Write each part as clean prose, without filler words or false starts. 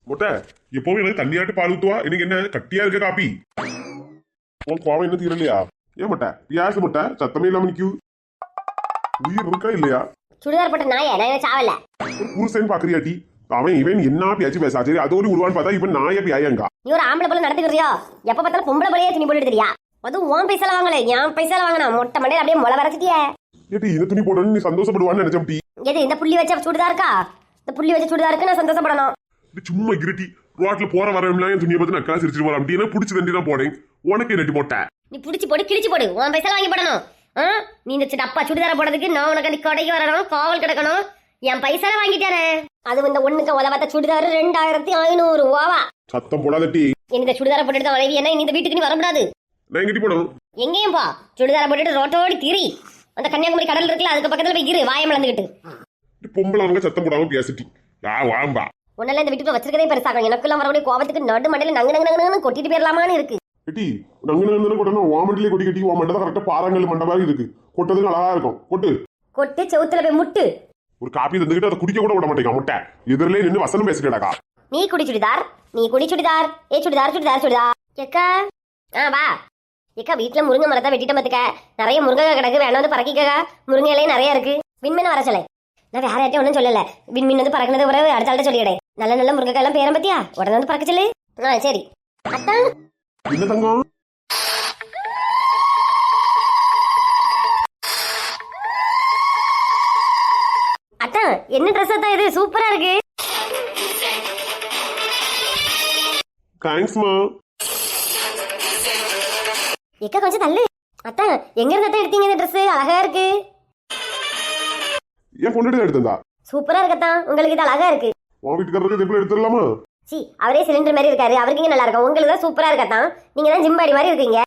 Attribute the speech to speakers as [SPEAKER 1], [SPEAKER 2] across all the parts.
[SPEAKER 1] மொட்டை எப்பவும் எனக்கு தண்ணியாட்டு பால் ஊத்துவா, இன்னைக்கு என்ன கட்டியா இருக்க காப்பி? உன் கோவம் என்ன தீரலையா? ஏன் மொட்டை பியாசு மொட்டை சத்தமே இல்லாம நிக்கு, உயிர் இருக்கா இல்லையா?
[SPEAKER 2] சுடிதார் போட்ட நாய நான் சாவல.
[SPEAKER 1] ஒரு புருஷன் பாக்குறியாட்டி? அவன் இவன் என்ன பேச்சு பேசா, சரி அதோட உருவான்னு பார்த்தா இப்ப நாய பியாயங்கா.
[SPEAKER 2] நீ ஒரு ஆம்பளை போல நடந்துக்கிறியா? எப்ப பார்த்தாலும் பொம்பளை போலயே துணி போட்டு தெரியா? அதுவும் உன் பைசால வாங்கல, என் பைசால வாங்கினா மொட்டை மண்டையில அப்படியே முளை வரைச்சிட்டியே.
[SPEAKER 1] ஏட்டி இந்த துணி போடணும் நீ சந்தோஷப்படுவான்னு நினைச்சப்படி.
[SPEAKER 2] எது இந்த புள்ளி வச்ச சுடிதாருக்கா? இந்த புள்ளி வச்ச சுடிதாருக்கு நான் சந்தோஷப்படணும்.
[SPEAKER 1] சும்மா இருட்டி ரோட்ல போற வரவெல்லாம் என் துணியை பார்த்து நக்கலா சிரிச்சிட்டு போறான். அப்படின்னா புடிச்சு தண்டி தான் போடேன். உனக்கு நெட்டி போட்ட
[SPEAKER 2] நீ புடிச்சு போடு கிழிச்சு போடு, உன் பைசால வாங்கி போடணும். நீ இந்த அப்பா சுடிதார போடுறதுக்கு நான் உனக்கு அந்த கடைக்கு வரணும், காவல் கிடக்கணும். என் பைசால வாங்கிட்டானே. அது இந்த ஒண்ணுக்கு உலவத்த சுடிதாரு 2500 ரூபாவா?
[SPEAKER 1] சத்தம் போடாதட்டி.
[SPEAKER 2] இந்த சுடிதார போட்டுட்டு தான் வளைவி என்ன இந்த வீட்டுக்கு நீ வரக்கூடாது.
[SPEAKER 1] நான் எங்கிட்டி போனோம்?
[SPEAKER 2] எங்கேயும் பா, சுடிதார போட்டுட்டு ரோட்டோடி திரி. அந்த கன்னியாகுமரி கடல் இருக்குல்ல அதுக்கு பக்கத்துல போய் இரு, வாயம் வளர்ந்துகிட்டு.
[SPEAKER 1] பொம்பளை அவங்க சத்தம் போடாம பேசிட்டி. வாம்பா
[SPEAKER 2] உன்னால இந்த வீட்டுக்கு வச்சிருக்கதே பெருசாகும். எனக்குலாம் வரக்கூடிய கோபத்துக்கு நடு மண்டையில நங்கு நங்கு நங்கு கொட்டிட்டு போயிடலாமான்னு இருக்கு.
[SPEAKER 1] எட்டி நங்கு நங்கு கொட்டணும். ஓமண்டிலே கொட்டி கட்டி ஓ மண்டை கரெக்டா பாறாங்கல் மண்டை மாதிரி இருக்கு. கொட்டதுக்கு அழகா இருக்கும். கொட்டு
[SPEAKER 2] கொட்டு செவுத்துல போய் முட்டு.
[SPEAKER 1] ஒரு காப்பி தந்துக்கிட்டு அதை குடிக்க கூட விட மாட்டேங்க. முட்டை எதிரிலே நின்று வசனம் பேசிட்டா.
[SPEAKER 2] நீ குடி சுடிதார், நீ குடி சுடிதார். ஏ சுடிதார் சுடிதார் சுடிதார். எக்கா வா எக்கா, வீட்டுல முருங்கை மரத்தை வெட்டிட்ட மத்துக்க நிறைய முருங்கை கிடக்கு, வேணும் வந்து பறக்கிக்கா. முருங்கை இலையும் நிறைய இருக்கு. விண்மீன் வர சொல்ல, நான் வேற யார்ட்டையும் ஒன்றும் சொல்லல. விண்மீன் வந்து பறக்கினது பிறகு அடுத்த ஆள்கிட்ட சொல்லிவிடே. நல்ல நல்ல முருங்கைக்காய் எல்லாம் பேரம் பத்தியா உடனே வந்து பறக்க சொல்லு. சரி அத்தான்.
[SPEAKER 1] என்ன தங்கம்?
[SPEAKER 2] அத்தான் என்ன ட்ரெஸ் அத்தான் இது சூப்பரா இருக்கு.
[SPEAKER 1] தேங்க்ஸ்மா.
[SPEAKER 2] எக்கா கொஞ்சம் தள்ளு. அத்தான் எங்க இருந்து அத்தான் எடுத்தீங்க இந்த ட்ரெஸ்? அழகா இருக்கு.
[SPEAKER 1] ஏன் பொண்ணுட்டு எடுத்தா?
[SPEAKER 2] சூப்பரா இருக்கத்தான், உங்களுக்கு இது அழகா இருக்கு.
[SPEAKER 1] உன் வீட்டுக்காரருக்கு எப்படி எடுத்துடலாமா?
[SPEAKER 2] சி அவரே சிலிண்டர் மாதிரி இருக்காரு, அவருக்கு இங்க நல்லா இருக்கும். உங்களுக்கு தான் சூப்பரா இருக்கத்தான், நீங்க தான் ஜிம் பாடி மாதிரி இருக்கீங்க.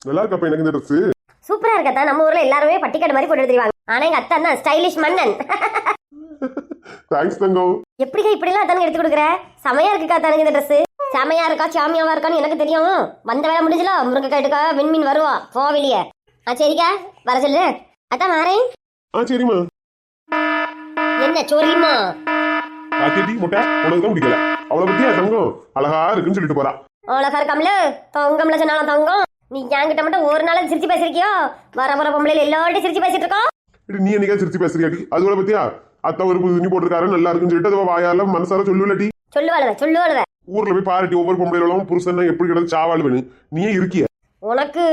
[SPEAKER 1] நல்லா இருக்கப்ப எனக்கு இந்த ட்ரெஸ்
[SPEAKER 2] சூப்பரா இருக்கத்தான். நம்ம ஊர்ல எல்லாருமே பட்டிக்காடு மாதிரி போட்டு எடுத்துருவாங்க. ஆனா எங்க அத்தான் தான் ஸ்டைலிஷ் மன்னன்.
[SPEAKER 1] தேங்க்ஸ் தங்கம்.
[SPEAKER 2] எப்படிக்கா இப்படி எல்லாம் அத்தானுக்கு எடுத்து கொடுக்குற? செமையா இருக்குக்கா தானுங்க இந்த ட்ரெஸ். செமையா இருக்கா சாமியாவா இருக்கான்னு எனக்கு தெரியும். வந்த வேலை முடிஞ்சல முருங்கக்காய் எடுக்கா விண்மீன் வருவா போவிலிய. சரிக்கா வர சொல்லு. அத்தான் வரேன்.
[SPEAKER 1] சரிம்மா.
[SPEAKER 2] என்ன சோரியுமா?
[SPEAKER 1] பாக்கெட்டி முட்டை உனக்கு தான் பிடிக்கல. அவளை பத்தியா தங்கம் அழகா இருக்குன்னு சொல்லிட்டு போறா.
[SPEAKER 2] அழகா இருக்காம்ல தங்கம்ல சொன்னாலும் தங்கம். நீ என்கிட்ட மட்டும் ஒரு நாள் சிரிச்சு பேசிருக்கியோ? வர வர பொம்பளையில எல்லார்ட்டையும் சிரிச்சு பேசிட்டு இருக்கோம்.
[SPEAKER 1] நீ என்னைக்கா சிரிச்சு பேசுறியாடி? அதுவளை பத்தியா அத்தை ஒரு துணி போட்டிருக்காரு நல்லா இருக்குன்னு சொல்லிட்டு அதை வாயால மனசார சொல்லுவலடி.
[SPEAKER 2] சொல்லுவாளுவ
[SPEAKER 1] ஊர்ல போய் பாருட்டி ஒவ்வொரு பொம்பளைகளும் புருஷன் எப்படி கிடந்து சாவாளுவேன்னு நீயே இருக்கிய.
[SPEAKER 2] உனக்கு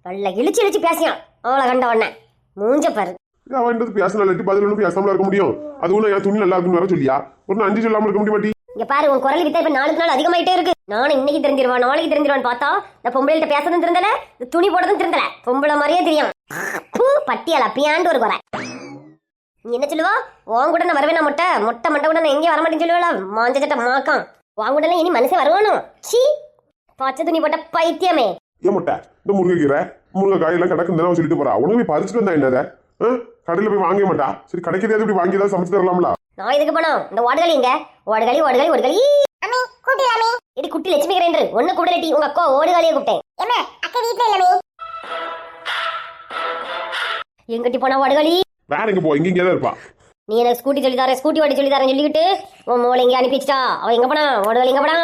[SPEAKER 2] நல்ல இழிச்சு இழிச்சு பேசியான் அவளை கண்ட உடனே மூஞ்ச பாரு.
[SPEAKER 1] அவன்றது பேசணும் இல்லாட்டி பதில் ஒன்றும் பேசாமல இருக்க முடியும். அதுவும் என் துணி நல்லா இருக்குன்னு வர சொல்லியா? ஒரு 5 சொல்லாம இருக்க முடிய மாட்டி.
[SPEAKER 2] இங்க பாரு உன் குரல் வித்தா இப்ப நாளுக்கு நாள் அதிகமாயிட்டே இருக்கு. நானும் இன்னைக்கு தெரிஞ்சிருவான் நாளைக்கு தெரிஞ்சிருவான்னு பார்த்தா இந்த பொம்பளைகிட்ட பேசதும் திருந்தல, துணி போடுறதும் திருந்தல. பொம்பளை மாதிரியே தெரியும். பட்டியால பியாண்டு ஒரு குறை. நீ என்ன சொல்லுவா? உன் கூட நான் வருவேன். மொட்டை மொட்டை மண்டை கூட நான் எங்கேயும் வரமாட்டேன்னு சொல்லுவாளா? மாஞ்ச சட்டை மாக்கம் உன் கூட இனி மனுஷன் வருவானோ? சி பச்சை துணி போட்ட பைத்தியமே.
[SPEAKER 1] ஏன் மொட்டை இந்த முருங்கைக்கீரை முருங்கைக்காய் எல்லாம் கிடக்குன்னு சொல்லிட்டு போறா. உனக்கு போய் பறிச்சுட்டு வந்தா என்னத? கடையில போய் வாங்க மாட்டா. சரி கடைக்கு தெரியாது இப்படி வாங்கி ஏதாவது சமைச்சு தரலாம்ல? நான்
[SPEAKER 2] இதுக்கு போனோம். இந்த ஓடுகளி இங்க ஓடுகளி ஓடுகளி ஓடுகளி இடி குட்டி லட்சுமி கிரைண்டர் ஒண்ணு கூடலட்டி உங்க அக்கா ஓடுகாலியே கூப்பிட்டேன். அக்கா வீட்டுல இல்லமே. எங்கிட்டி போனா ஓடுகளி?
[SPEAKER 1] வேற எங்க போ, இங்க தான் இருப்பா.
[SPEAKER 2] நீ எனக்கு ஸ்கூட்டி சொல்லி தரேன் ஸ்கூட்டி ஓட்டி சொல்லி தரேன் சொல்லிக்கிட்டு உன் மோளை இங்க அனுப்பிச்சிட்டா. அவ எங்க போனா? ஓடுகளி எங்க போனா?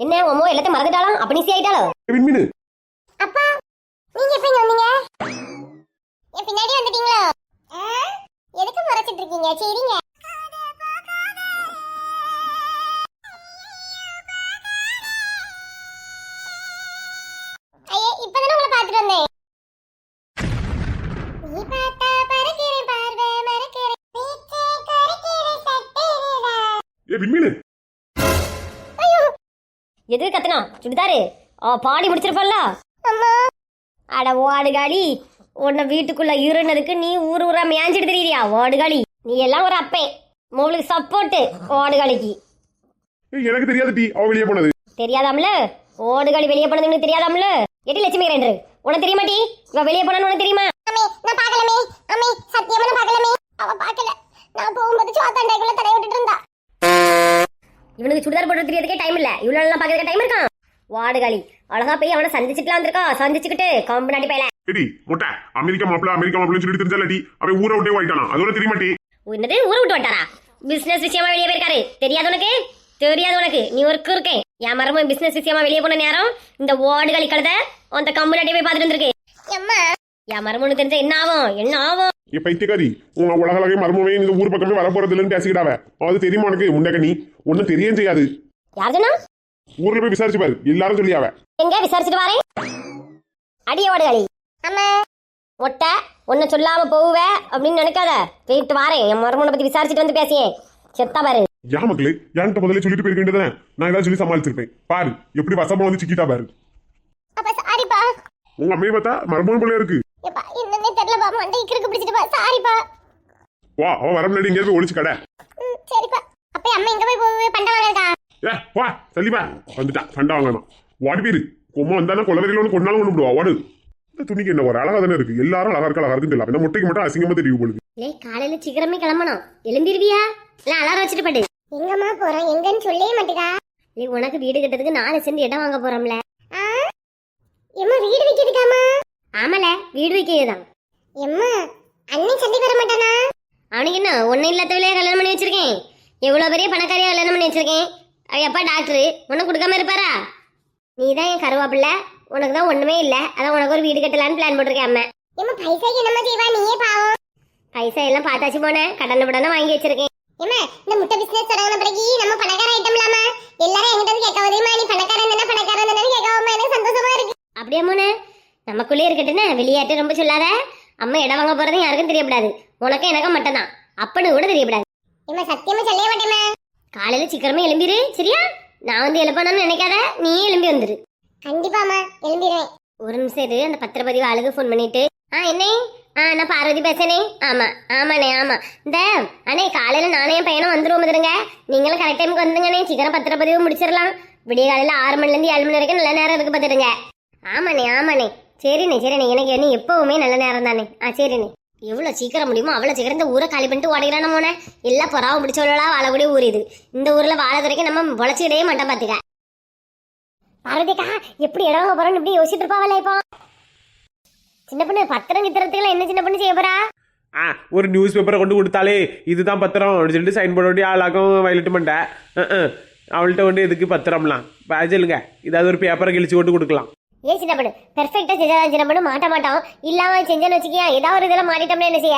[SPEAKER 2] என்ன உன் மோ எல்லாத்தையும் மறந்துட்டாலும் அப்படி ஆயிட்டாலோ?
[SPEAKER 1] விண்மீன்
[SPEAKER 2] அப்பா நீங்க எப்ப வந்தீங்க? என் பின்னாடி வந்துட்டீங்களா? எதுக்கு மறைச்சிட்டு இருக்கீங்க? சரிங்க. ஐயே இப்பதானே உங்களை பார்த்துட்டு வந்தேன். நீ பார்த்தா பறக்கிற பார்வை மறக்கிற பீச்சே கரிக்கிற சட்டேடா.
[SPEAKER 1] விண்மீன்
[SPEAKER 2] எது கத்தனா? சுடிதாரு பாடி முடிச்சிருப்பல்ல. அட ஓடுகாளி, உன்னை வீட்டுக்குள்ள இருனதுக்கு நீ ஊர் ஊரா மேய்ஞ்சிட்டு தெரியுறியா? ஓடுகாளி நீ எல்லாம் ஒரு அப்பேன். உங்களுக்கு சப்போர்ட் ஓடுகாளிக்கு.
[SPEAKER 1] எனக்கு தெரியாது டி அவ வெளியே போனது.
[SPEAKER 2] தெரியாதாம்ல? ஓடுகாளி வெளியே போனதுன்னு தெரியாதாம்ல? எடி லட்சுமி கிரைண்டர் உனக்கு தெரியுமா டி? இவ வெளியே போனான்னு உனக்கு தெரியுமா? அம்மே நான் பார்க்கலமே. அம்மே சத்தியமா நான் பார்க்கலமே. அவ பார்க்கல. நான் போகும்போது சோத்தாண்டைக்குள்ள தடை விட்டுட்டு இருந்தா. இவனுக்கு சுடிதார் போட்டு தெரியறதுக்கே டைம் இல்ல, இவ்வளவு எல்லாம் பாக்கிறதுக்கு டைம் இருக்கான். வாடுகாளி அழகா போய் அவனை சந்திச்சுட்டுலாம் வந்திருக்கா. சந்திச்சுக்கிட்டு கம்பு நாட்டி பையல
[SPEAKER 1] சரி மொட்டை அமெரிக்கா மாப்பிள்ள சொல்லிட்டு தெரிஞ்சாலடி அவன் ஊரை விட்டே வாயிட்டானா, அதோட தெரியமாட்டி.
[SPEAKER 2] என்னது ஊரை விட்டு வந்துட்டாரா? பிசினஸ் விஷயமா வெளியே போயிருக்காரு. தெரியாது உனக்கு? தெரியாது உனக்கு? நீ ஒர்க்கு இருக்கேன் என் மரமும் பிசினஸ் விஷயமா வெளியே போன நேரம் இந்த வாடுகாளி கழுத அந்த கம்பு நாட்டி போய் பார்த்துட்டு வந்திருக்கு. என் மரமுன்னு தெரிஞ்சா என்ன ஆகும்? என்ன ஆகும்?
[SPEAKER 1] என் பைத்தியக்காரி, உங்க உலகலகை மர்மமே இந்த ஊர் பக்கமே வர போறது இல்லைன்னு பேசிக்கிட்டாவ. அது தெரியுமா உனக்கு? முண்டக்க நீ ஒன்னும் தெரியும் செய்யாது.
[SPEAKER 2] யார் சொன்னா?
[SPEAKER 1] ஊர்ல போய் விசாரிச்சு பாரு, எல்லாரும் சொல்லியாவ.
[SPEAKER 2] எங்க விசாரிச்சுட்டு வரேன். அடிய வாடுகாளி மொட்டை ஒன்ன சொல்லாம போவ அப்படின்னு நினைக்காத. போயிட்டு வாரேன், என் மருமனை பத்தி விசாரிச்சுட்டு வந்து பேசியேன். செத்தா பாரு.
[SPEAKER 1] யா மக்களே, என்கிட்ட முதல்ல சொல்லிட்டு போயிருக்க வேண்டியதானே? நான் ஏதாவது சொல்லி சமாளிச்சிருப்பேன். பாரு எப்படி வசமா வந்து சிக்கிட்டா பாரு.
[SPEAKER 2] அப்ப சாரிப்பா.
[SPEAKER 1] உங்க அம்மையை பார்த்தா மர்மம் போல இருக்கு.
[SPEAKER 2] ஏப்பா என்னன்னே தெரியலப்பா, மண்டை இக்கிருக்கு பிடிச்சிட்டுப்பா. சாரிப்பா.
[SPEAKER 1] வா அவன் வர முன்னாடி இங்கே போய் ஒளிச்சு கடை.
[SPEAKER 2] சரிப்பா. அப்ப அம்மா எங்க போய் போய் பண்ட வாங்கறதா?
[SPEAKER 1] வா சல்லிப்பா வந்துட்டா சண்டை வாங்கணும். வாடி பேரு கொம்மா வந்தானா கொலவரையில ஒன்று கொண்டாலும் கொண்டு விடுவா. வாடு இந்த துணிக்கு என்ன ஒரு அழகா தானே இருக்கு. எல்லாரும் அழகா இருக்குன்னு தெரியல. இந்த முட்டைக்கு மட்டும் அசிங்கமா தெரியும் போலுது.
[SPEAKER 2] காலையில சீக்கிரமே கிளம்பணும். எழுந்திருவியா? இல்ல அலாரம் வச்சுட்டு படு. எங்கம்மா போறோம்? எங்கன்னு சொல்லவே மாட்டேங்கா. உனக்கு வீடு கட்டுறதுக்கு 4 சென்ட் இடம் வாங்க போறோம்ல. எம்மா வீடு வைக்கிறதுக்காமா? ஆமால வீடு வைக்கிறதுதான். எம்மா அண்ணன் சண்டி வர மாட்டானா? அவனுக்கு என்ன ஒன்னும் இல்லாதவளையே கல்யாணம் பண்ணி வச்சிருக்கேன். எவ்வளவு பெரிய பணக்காரியா கல்யாணம் பண்ணி வச்சிருக்கேன். அப்பா டாக்டரு உனக்கு கொடுக்காம இருப்பாரா? நீ தான் என் கருவாப்பிள்ள, உனக்கு தான் ஒண்ணுமே இல்ல. அதான் உனக்கு ஒரு வீடு கட்டலான்னு பிளான் போட்டிருக்கேன் அம்மா. ஏமா பைசாக்கு என்னமா செய்வா? நீயே பாவம். பைசா எல்லாம் பார்த்தாச்சு போனேன், கடனை படனை வாங்கி வச்சிருக்கேன். ஏமா இந்த முட்டை பிசினஸ் தொடங்கின பிறகு நம்ம பணக்கார ஐட்டம்லாம எல்லாரும் என்கிட்ட வந்து கேட்க உதவிமா. நீ பணக்காரன் தானே பணக்காரன் தானே கேட்காம எனக்கு சந்தோஷமா இருக்கு. அப்படியே மோனே நமக்குள்ளே இருக்கட்டுன்னு வெளியாட்டு ரொம்ப சொல்லாத. அம்மா இடம் வாங்க போறதும் யாருக்கும் தெரியக்கூடாது. உனக்கும் எனக்கும் மட்டும் தான், அப்பனு கூட தெரியக்கூடாது. ஏமா சத்தியமா சொல்லவே மாட்டேமா. காலையில சீக்கிரமே எழும்பிரு சரியா? நான் வந்து எழுப்பணும்னு நினைக்காத, நீயே எழும்பி வந்துரு. கண்டிப்பாமா எழும்பிடுவேன். ஒரு நிமிஷம் இரு, அந்த பத்திரப்பதிவு ஆளுக்கு ஃபோன் பண்ணிட்டு. என்னே நான் பார்வதி பேசனே. ஆமாண்ணே ஆமா. இந்த அண்ணே காலையில நானே என் பையனும் வந்துருவோம் வந்துருங்க. நீங்களும் கரெக்ட் டைமுக்கு வந்துங்கண்ணே. சீக்கிரம் பத்திரப்பதிவு முடிச்சிடலாம். விடிய காலையில 6 மணிலேருந்து 7 மணி வரைக்கும் நல்ல நேரம் இருக்கு பார்த்துடுங்க. ஆமாண்ணே சரிண்ணே எனக்கு என்ன எப்பவுமே நல்ல நேரம் தானே. சரிண்ணே. எவ்வளோ சீக்கிரம் முடியுமோ அவ்வளோ சீக்கிரம் இந்த ஊரை காலி பண்ணிட்டு ஓடிக்கிறான போனே. எல்லாம் பொறாவும் பிடிச்சவளா வாழக்கூடிய ஊர் இது. இந்த ஊர்ல வாழ வரைக்கும் நம்ம பொழைச்சிக்கிட்டே மாட்டோம் பாத்துக்க. பார்வதிக்கா எப்படி இடம் வாங்க போறோம்னு இப்படி யோசிச்சுட்டு இருப்பாவல இப்போ? சின்ன பொண்ணு பத்திரம் கித்திரத்துக்குலாம் என்ன சின்ன பொண்ணு செய்ய போறா?
[SPEAKER 3] ஒரு நியூஸ் பேப்பரை கொண்டு கொடுத்தாலே இதுதான் பத்திரம் அப்படின்னு சொல்லிட்டு சைன் போட வேண்டிய ஆளாக்கும் வயலட்டு பண்ணிட்டேன். அவள்கிட்ட கொண்டு எதுக்கு பத்திரம்லாம் சொல்லுங்க. ஏதாவது ஒரு பேப்பரை கிழிச்சு கொண்டு கொடுக்கலாம்.
[SPEAKER 2] ஏன் சின்ன பொண்ணு பெர்ஃபெக்டா செஞ்சாதான் சின்ன பொண்ணு மாட்ட மாட்டோம். இல்லாம செஞ்சேன்னு வச்சுக்கியா ஏதாவது ஒரு இதெல்லாம் மாட்டிட்டோம்னா என்ன செய்ய?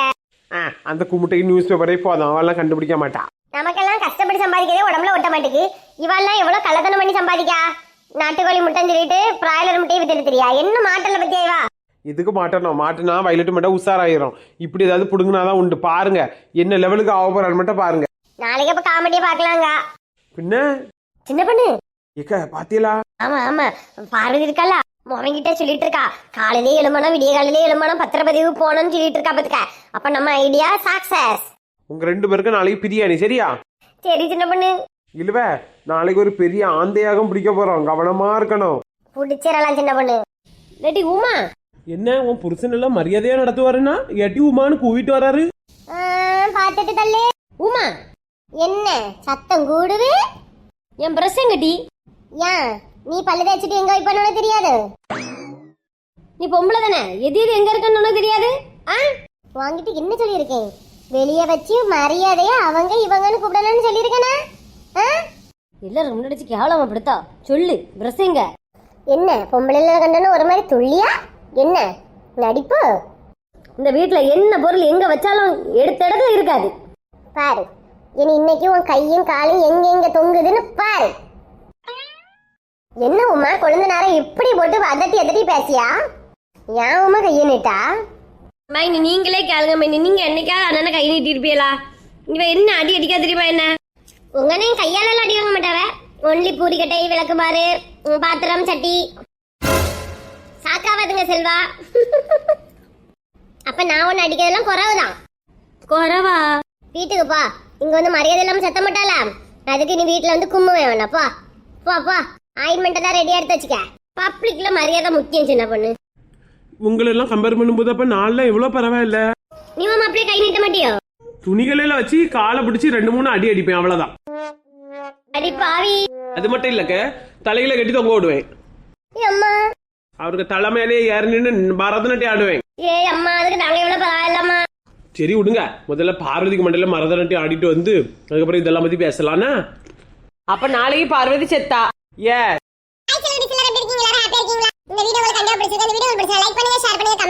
[SPEAKER 3] அந்த கும்பிட்டைக்கு நியூஸ் பேப்பரே போதும், அவெல்லாம் கண்டுபிடிக்க மாட்டா.
[SPEAKER 2] நமக்கெல்லாம் கஷ்டப்பட்டு சம்பாதிக்கிறதே உடம்புல ஒட்ட மாட்டேங்குது. இவெல்லாம் எவ்வளவு கள்ளத்தனம் பண்ணி சம்பாதிக்கா. நாட்டுக்கோழி முட்டைன்னு சொல்லிட்டு பிராய்லர் முட்டையை வித்துட்டு தெரியா? என்ன மாட்டல பத்தியா?
[SPEAKER 3] இதுக்கு மாட்டினா வயலட்டு மட்டும் உஷாராயிரும். இப்படி ஏதாவது புடுங்கினாதான் உண்டு. பாருங்க என்ன லெவலுக்கு ஆக போறாரு மட்டும் பாருங்க.
[SPEAKER 2] நாளைக்கு அப்ப காமெடியா பாக்கலாங்க.
[SPEAKER 3] பின்ன
[SPEAKER 2] சின்ன பொண்ணு
[SPEAKER 3] ஏக்க பாத்தீங்களா?
[SPEAKER 2] ஆமா பார்வதி இருக்கல அவங்கிட்ட சொல்லிட்டு இருக்கா. காலையிலே எழுமணும் விடிய காலையிலே எழுமணும் பத்திரப்பதிவு போனோம்னு சொல்லிட்டு இருக்கா பாத்துக்க. அப்ப நம்ம ஐடியா சக்சஸ்.
[SPEAKER 3] உங்க 2 பேருக்கும் நாளைக்கு பிரியாணி சரியா?
[SPEAKER 2] சரி சின்ன பொண்ணு.
[SPEAKER 3] இல்லவ நாளைக்கு ஒரு பெரிய ஆந்தையாகம் பிடிக்க போறோம், கவனமா இருக்கணும்.
[SPEAKER 2] பிடிச்சிடலாம் சின்ன பொண்ணு. ரெடி உமா
[SPEAKER 3] என்ன உன் புருஷன் எல்லாம் மரியாதையா நடத்துவாருன்னா எட்டி உமான்னு கூவிட்டு வராரு.
[SPEAKER 2] பாத்துட்டு தள்ளு. உமா என்ன சத்தம் கூடுது? என் பிரசங்கடி ஏன் நீ பல்லு தேய்ச்சிட்டு எங்க வைப்பன்னு தெரியாது? நீ பொம்பளை தானே, எது எங்க இருக்குன்னு தெரியாது. வாங்கிட்டு என்ன சொல்லியிருக்கேன்? வெளியே வச்சு மரியாதையா அவங்க இவங்கன்னு கூப்பிடணும்னு சொல்லியிருக்கேனா? எல்லாரும் முன்னாடி கேவலமா படுத்தா சொல்லு. பிரசங்க என்ன பொம்பளை கண்டன ஒரு மாதிரி துள்ளியா? என்ன நடிப்பு? இந்த வீட்டுல என்ன பொருள் எங்க வச்சாலும் எடுத்த இடத்துல இருக்காது. பாரு இனி இன்னைக்கு உன் கையும் காலும் எங்க தொங்குதுன்னு பாரு. என்ன உமா குழந்தை நேரம் இப்படி போட்டு அதட்டி பேசியா? ஏன் உமா கையை நீட்டா? நீங்களே கேளுங்க மைனி. நீங்க என்னைக்கா அண்ணனை கை நீட்டி இருப்பீங்களா? இவ என்ன அடி அடிக்கா தெரியுமா? என்ன உங்க அண்ணன் கையால அடி வாங்க மாட்டாவ. ஒன்லி பூரிக்கட்டை விளக்கு பாரு பாத்திரம் சட்டி சாக்காவதுங்க செல்வா. அப்ப நான் ஒன்னு அடிக்கிறதெல்லாம் குறவுதான். குறவா? வீட்டுக்கு பா. இங்க வந்து மரியாதை இல்லாம சத்தம் போட்டால அதுக்கு நீ வீட்டுல வந்து கும்புவே வேணாம். பா பா பா. ஆயின்மெண்ட் தான் ரெடியா எடுத்து வச்சுக்க. பப்ளிக்ல மரியாதை முக்கியம் சின்ன பொண்ணு.
[SPEAKER 3] உங்களெல்லாம் கம்பேர் பண்ணும்போது அப்ப நான்லாம் எவ்வளவு பரவாயில்ல.
[SPEAKER 2] நீ அப்படியே கை நீட்ட மாட்டியோ?
[SPEAKER 3] துணிகளெல்லாம் வச்சு காலை பிடிச்சி 2-3 அடி அடிப்பேன், அவ்வளவுதான்.
[SPEAKER 2] அடி பாவி.
[SPEAKER 3] அது மட்டும் இல்லக்க, தலையில கட்டி தொங்க விடுவேன்.
[SPEAKER 2] அம்மா
[SPEAKER 3] அவருக்கு தலைமையிலே ஏறி நின்று பரதநாட்டியம் ஆடுவேன்.
[SPEAKER 2] அம்மா அதுக்கு நாங்க எவ்வளவு பரவாயில்லம்மா.
[SPEAKER 3] சரி விடுங்க, முதல்ல பார்வதிக்கு மண்டல பரதநாட்டியம் ஆடிட்டு வந்து அதுக்கப்புறம் இதெல்லாம் பத்தி பேசலாம்னா. அப்ப நாளைக்கு பார்வதி செத்தா
[SPEAKER 4] இந்த வீடியோ உங்களுக்கு கண்டிப்பா பிடிச்சிருக்கு. இந்த வீடியோ உங்களுக்கு பிடிச்சா லைக் பண்ணுங்க, ஷேர் பண்ணுங்க,